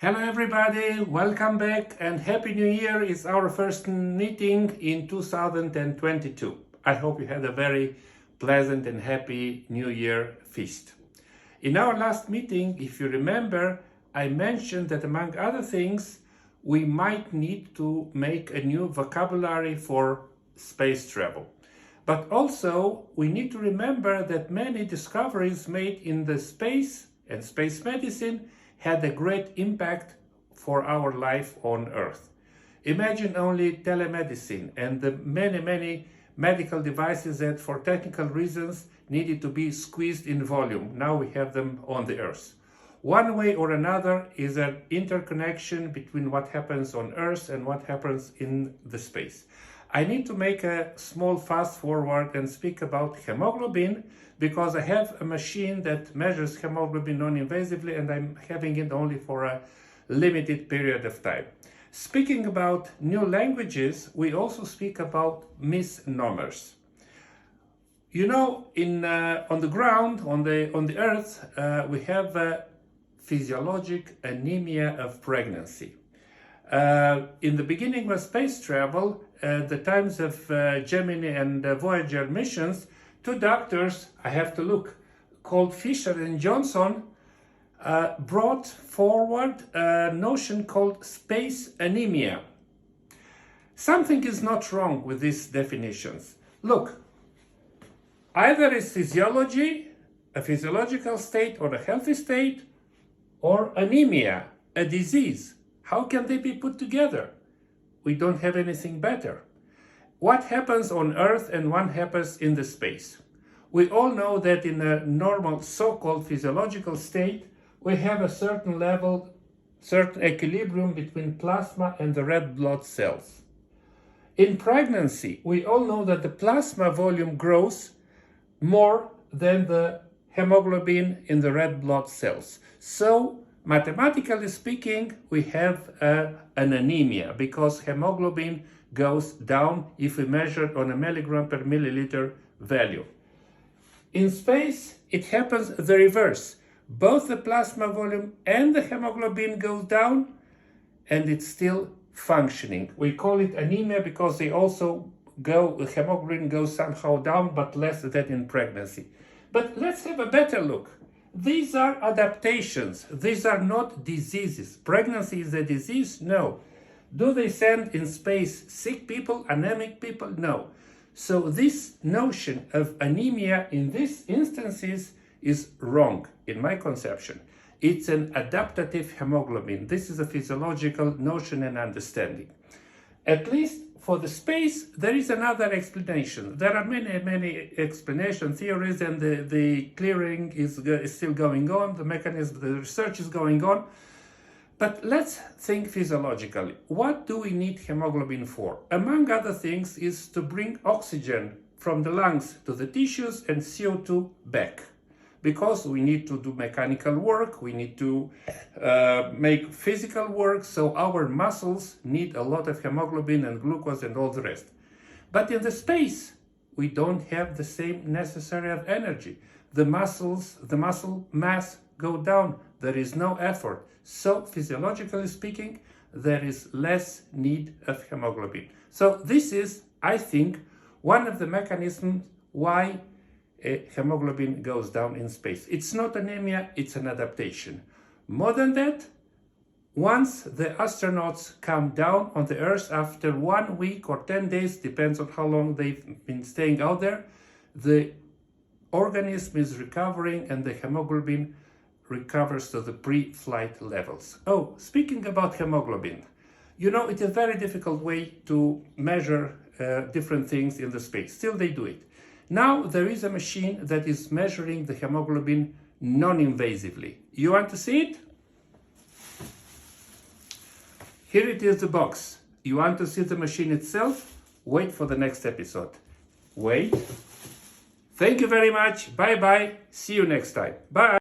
Hello everybody, welcome back and Happy New Year. It's our first meeting in 2022. I hope you had a very pleasant and happy New Year feast. In our last meeting, if you remember, I mentioned that among other things, we might need to make a new vocabulary for space travel. But also, we need to remember that many discoveries made in the space and space medicine had a great impact for our life on Earth. Imagine only telemedicine and the many medical devices that for technical reasons needed to be squeezed in volume. Now we have them on the Earth. One way or another is an interconnection between what happens on Earth and what happens in the space. I need to make a small fast forward and speak about hemoglobin because I have a machine that measures hemoglobin non-invasively and I'm having it only for a limited period of time. Speaking about new languages, we also speak about misnomers. You know, on the ground, on the Earth, we have a physiologic anemia of pregnancy. In the beginning of space travel, the times of Gemini and Voyager missions, two doctors, I have to look, called Fisher and Johnson, brought forward a notion called space anemia. Something is not wrong with these definitions. Look, either it's physiology, a physiological state or a healthy state, or anemia, a disease. How can they be put together? We don't have anything better. What happens on Earth and what happens in the space? We all know that in a normal so-called physiological state, we have a certain level, certain equilibrium between plasma and the red blood cells. In pregnancy, we all know that the plasma volume grows more than the hemoglobin in the red blood cells. So, mathematically speaking, we have an anemia because hemoglobin goes down if we measure it on a milligram per milliliter value. In space, it happens the reverse. Both the plasma volume and the hemoglobin goes down and it's still functioning. We call it anemia because the hemoglobin goes somehow down, but less than in pregnancy. But let's have a better look. These are adaptations. These are not diseases. Pregnancy is a disease? No. Do they send in space sick people, anemic people? No. So this notion of anemia in these instances is wrong in my conception. It's an adaptative hemoglobin. This is a physiological notion and understanding. At least for the space, there is another explanation. There are many explanation theories, and the clearing is still going on. The mechanism, the research is going on. But let's think physiologically. What do we need hemoglobin for? Among other things, is to bring oxygen from the lungs to the tissues and CO2 back. Because we need to do mechanical work, we need to make physical work, so our muscles need a lot of hemoglobin and glucose and all the rest. But in the space, we don't have the same necessary of energy. The muscle mass go down, there is no effort. So physiologically speaking, there is less need of hemoglobin. So this is, I think, one of the mechanisms why hemoglobin goes down in space. It's not anemia, it's an adaptation. More than that, once the astronauts come down on the Earth after 1 week or 10 days, depends on how long they've been staying out there, the organism is recovering and the hemoglobin recovers to the pre-flight levels. Oh, speaking about hemoglobin, you know, it's a very difficult way to measure different things in the space. Still, they do it. Now there is a machine that is measuring the hemoglobin non-invasively. You want to see it? Here it is, the box. You want to see the machine itself? Wait for the next episode. Wait. Thank you very much. Bye-bye. See you next time. Bye.